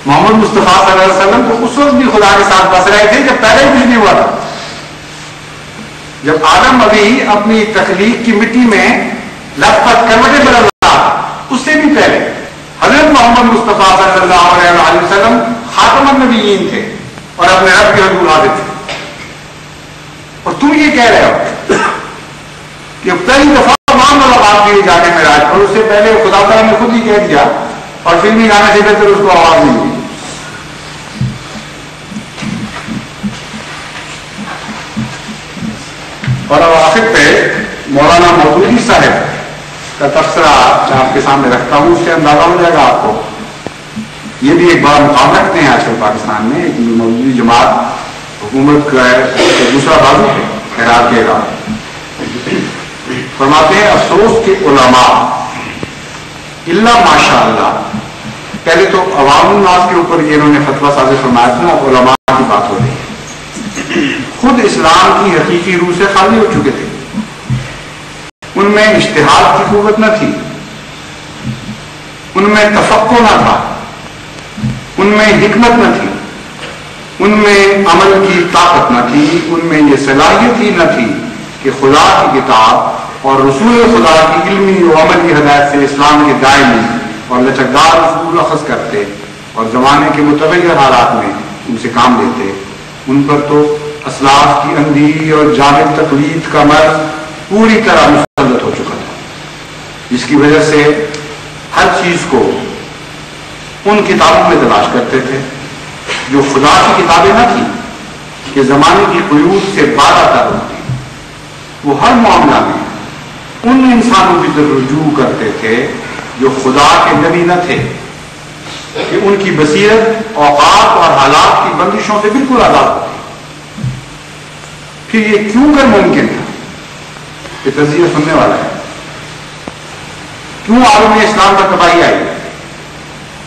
محمد مصطفیٰ صلی اللہ علیہ وسلم تو اس وقت بھی خدا کے ساتھ بس رہے تھے جب پہلے کچھ نہیں ہوا تھا. جب آدم ابھی اپنی تخلیق کی مٹی میں لطفت کروٹیں بدل رہا اس سے بھی پہلے حضرت محمد مصطفیٰ صلی اللہ علیہ وسلم خاتم النبیین تھے اور اپنے رب کے حضور حاضر تھے. اور تم یہ کہہ رہے ہو کہ پہلی دفعہ تمام ملاقات کے لیے جانے میں راج اور اس سے پہلے خدا تعالیٰ نے خود ہی کہہ دیا اور فلمی گانے سے بہتر اس کو آواز نہیں دی. اور اب آخر پہ مولانا مودودی صاحب کا تبصرہ میں آپ کے سامنے رکھتا ہوں، اس سے اندازہ ہو جائے گا آپ کو. یہ بھی ایک بڑا مقام رکھتے ہیں آج کل پاکستان میں. ایک مودودی جماعت حکومت کا دوسرا بازو ہے خیرات کے علاوہ. فرماتے ہیں افسوس کے علماء اللہ ماشاء اللہ. پہلے تو عوام الناس کے اوپر یہ انہوں نے فتویٰ صادر فرمایا تھا، اب علماء کی بات ہو رہی ہے. خود اسلام کی حقیقی روح سے خالی ہو چکے تھے. ان میں اجتہاد کی قوت نہ تھی، ان میں تفقہ نہ تھا، ان میں حکمت نہ تھی، ان میں عمل کی طاقت نہ تھی، ان میں یہ صلاحیت ہی نہ تھی کہ خدا کی کتاب اور رسول خدا کی علمی و عملی ہدایت سے اسلام کے دائمی اور لچکدار اصول اخذ کرتے اور زمانے کے متغیر حالات میں ان سے کام لیتے. ان پر تو اسلاف کی اندھی اور جاہل تقلید کا مرض پوری طرح مسلط ہو چکا تھا، جس کی وجہ سے ہر چیز کو ان کتابوں میں تلاش کرتے تھے جو خدا کی کتابیں نہ تھیں، کہ زمانے کی قیود سے بالا تر ہوتی. وہ ہر معاملہ میں ان انسانوں کی طرف رجوع کرتے تھے جو خدا کے نبی نہ تھے، کہ ان کی بصیرت اوقات اور حالات کی بندشوں سے بالکل آزاد ہوتی. پھر یہ کیوں کر ممکن تھا؟ یہ تجزیہ سننے والا ہے. کیوں عالم اسلام پر تباہی آئی؟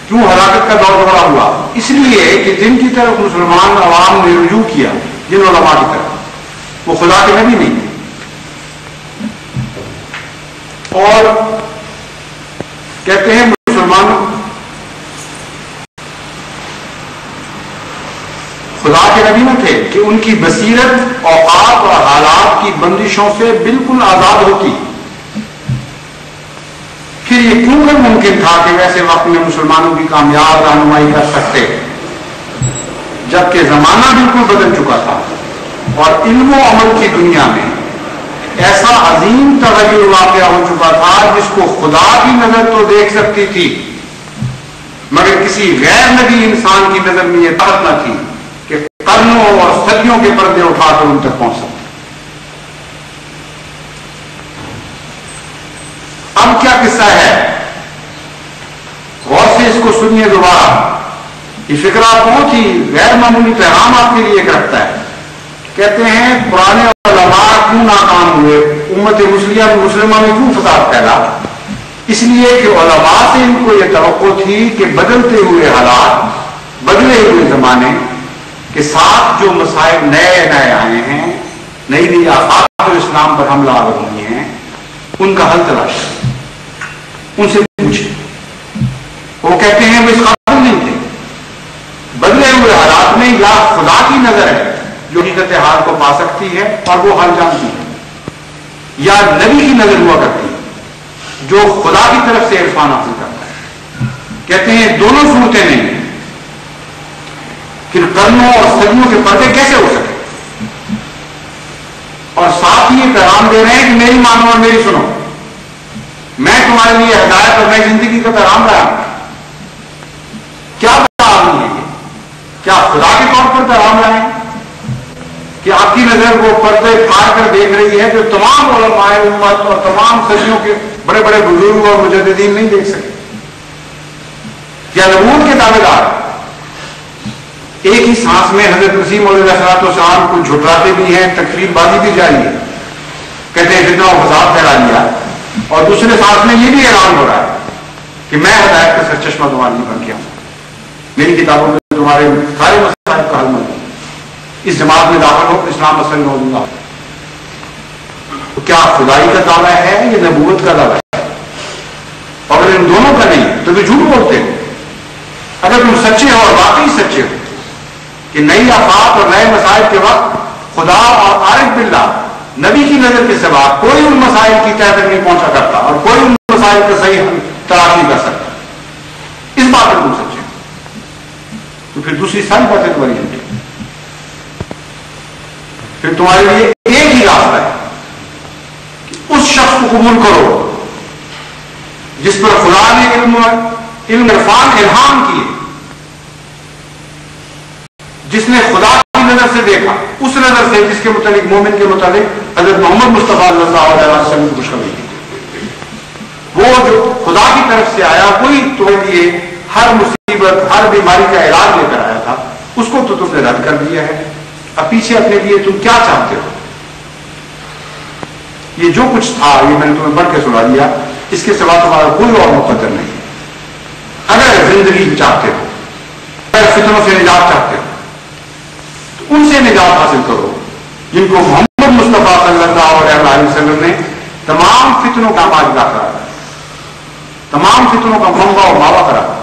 کیوں ہلاکت کا دور دورہ ہوا؟ اس لیے کہ جن کی طرف مسلمان عوام نے رجوع کیا، جن علماء کی طرف، وہ خدا کے نبی نہیں تھے. اور کہتے ہیں مسلمانوں خدا کے نبی نہ تھے کہ ان کی بصیرت اوقات اور حالات کی بندشوں سے بالکل آزاد ہوتی. پھر یہ کیوں کر ممکن تھا کہ ویسے وقت میں مسلمانوں کی کامیاب رہنمائی کر سکتے جبکہ زمانہ بالکل بدل چکا تھا اور علم و عمل کی دنیا میں ایسا عظیم تغیر واقع ہو چکا تھا جس کو خدا کی نظر تو دیکھ سکتی تھی مگر کسی غیر نبی انسان کی نظر میں یہ طاقت نہ تھی کہ قرنوں اور صدیوں کے پردے اٹھا کر ان تک پہنچ سکتے. اب کیا قصہ ہے؟ غور سے اس کو سنیے دوبارہ. یہ فکرہ بہت ہی غیر معمولی پیغام آپ کے لیے ایک رکھتا ہے. کہتے ہیں پرانے علماء کیوں ناکام ہوئے، امت مسلمہ میں کیوں فساد پھیلا؟ اس لیے کہ علماء سے ان کو یہ توقع تھی کہ بدلتے ہوئے حالات، بدلے ہوئے زمانے کے ساتھ جو مسائل نئے نئے آئے ہیں، نئی نئی آفات جو اسلام پر حملہ آور ہوئی ہیں، ان کا حل تلاش کریں، ان سے پوچھیں. وہ کہتے ہیں وہ اس قابل نہیں تھے. بدلے ہوئے حالات میں یا خدا کی نظر ہے جو حقیقت حال کو پا سکتی ہے اور وہ حل جانتی ہے، یا نبی کی نظر ہوا کرتی ہے جو خدا کی طرف سے عرفان حاصل کرتا ہے. کہتے ہیں دونوں صورتیں نہیں ہیں. پھر قرنوں اور صدیوں کے پردے کیسے ہو سکے؟ اور ساتھ ہی یہ پیغام دے رہے ہیں کہ میری مانو اور میری سنو، میں تمہارے لیے ہدایت اور میں زندگی کا پیغام لایا ہوں. کیا پیغام ہے یہ؟ کیا خدا کے طور پر پیغام لائے کہ آپ کی نظر وہ پردے پھاڑ کر دیکھ رہی ہے جو تمام علماء امت اور تمام صدیوں کے بڑے بڑے بزرگ اور مجددین نہیں دیکھ سکے؟ یا نبوت کے دعوے دار ایک ہی سانس میں حضرت مسیح علیہ السلام کو جھٹلاتے بھی ہیں، تکفیر بازی بھی جاری ہے، کہتے ہیں فتنہ و فساد پھیلا دیا، اور دوسرے سانس میں یہ بھی اعلان ہو رہا ہے کہ میں ہدایت کا سرچشمہ تمہارے لیے بن کے آؤں، میری کتابوں میں تمہارے سارے مسائل کا حل مل. اس جماعت میں داخل ہو اسلام اصل میں ہوگا. تو کیا خدائی کا دعویٰ ہے یہ نبوت کا دعویٰ ہے؟ اگر ان دونوں کا نہیں تو بھی جھوٹ بولتے ہو. اگر تم سچے ہو اور واقعی سچے ہو کہ نئی آفات اور نئے مسائل کے وقت خدا اور عارف باللہ نبی کی نظر کے سوا کوئی ان مسائل کی تہ تک نہیں پہنچا کرتا اور کوئی ان مسائل کا صحیح حل تلاش نہیں کر سکتا، اس بات میں تم سچے ہو، تو پھر دوسری ساری باتیں تمہاری جھوٹی، پھر تمہارے لیے ایک ہی راستہ ہے کہ اس شخص کو قبول کرو جس پر خدا نے علم عرفان الہام کیے، جس نے خدا کی نظر سے دیکھا، اس نظر سے جس کے متعلق مومن کے متعلق حضرت محمد مصطفیٰ صلی اللہ علیہ وسلم کی خوشخبری دی، وہ جو خدا کی طرف سے آیا وہی تمہارے لیے ہر مصیبت ہر بیماری کا علاج لے کر آیا تھا، اس کو تو تم نے رد کر دیا ہے، اب پیچھے اپنے لیے تم کیا چاہتے ہو؟ یہ جو کچھ تھا یہ میں نے تمہیں پڑھ کے سنا دیا، اس کے سوا تمہارا کوئی اور مقدر نہیں۔ اگر زندگی چاہتے ہو، اگر فتنوں سے نجات چاہتے ہو تو ان سے نجات حاصل کرو جن کو محمد مصطفیٰ صلی اللہ علیہ وسلم نے تمام فتنوں کا ماجرا کرایا، تمام فتنوں کا منبع و ماوا کرایا۔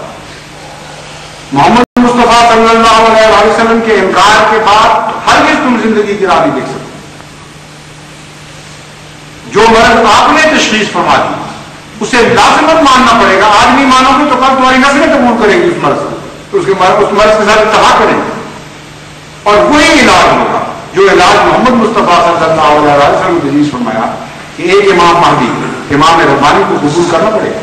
محمد مصطفیٰ صلی اللہ علیہ وسلم کے انکار کے بعد ہرگز تم زندگی کی راہ نہیں دیکھ سکتے۔ جو مرض آپ نے تشخیص فرما دی اسے لازمت ماننا پڑے گا، آج نہیں مانو گے تو کل تمہاری نسلیں قبول کریں گی اس مرض کو، اس مرض کے ساتھ اتحاد کریں گے، اور وہی علاج ہوگا جو علاج محمد مصطفیٰ صلی اللہ علیہ وسلم نے تجویز فرمایا کہ ایک امام مہدی امام ربانی کو قبول کرنا پڑے گا،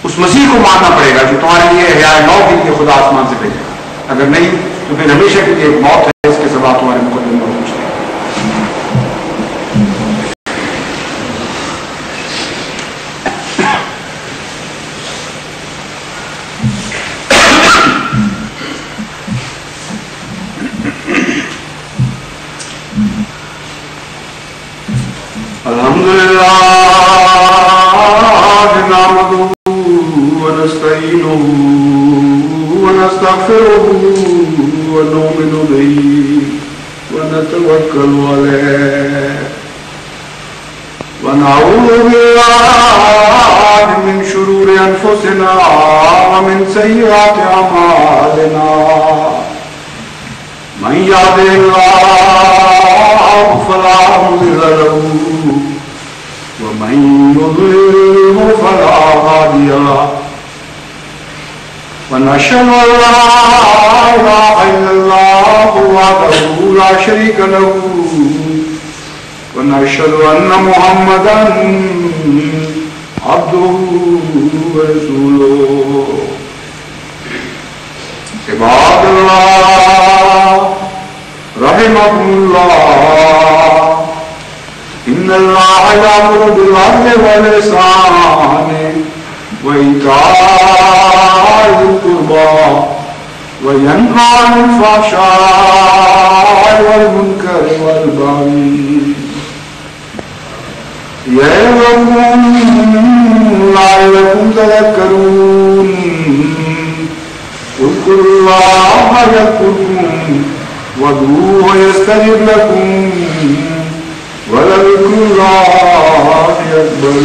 اس مسیح کو ماننا پڑے گا جو تمہارے لیے احیاء نو کے لیے خدا آسمان سے بھیجے گا، اگر نہیں تو پھر ہمیشہ کے لیے ایک موت ہے، اس کے سوا تمہارے مقدمے میں کچھ نہیں۔ الحمدللہ نحمدہ ونستعینہ ونستغفرہ ونؤمن بہ ونتوکل علیہ ونعوذ باللہ من شرور انفسنا ومن سیئات اعمالنا، من یهده اللہ فلا مضل له ومن يضلل فلا هادي له، ونشهد أن لا إله إلا الله وحده لا شريك له، ونشهد أن محمدا عبده ورسوله۔ عباد الله رحمكم الله، إن الله يأمر بالعدل والإحسان وإيتاء ذي القربى وينهى عن الفحشاء والمنكر والبغي يعظكم لعلكم تذكرون، اذكروا الله يذكركم وادعوه يستجب لكم ولذكر الله أكبر۔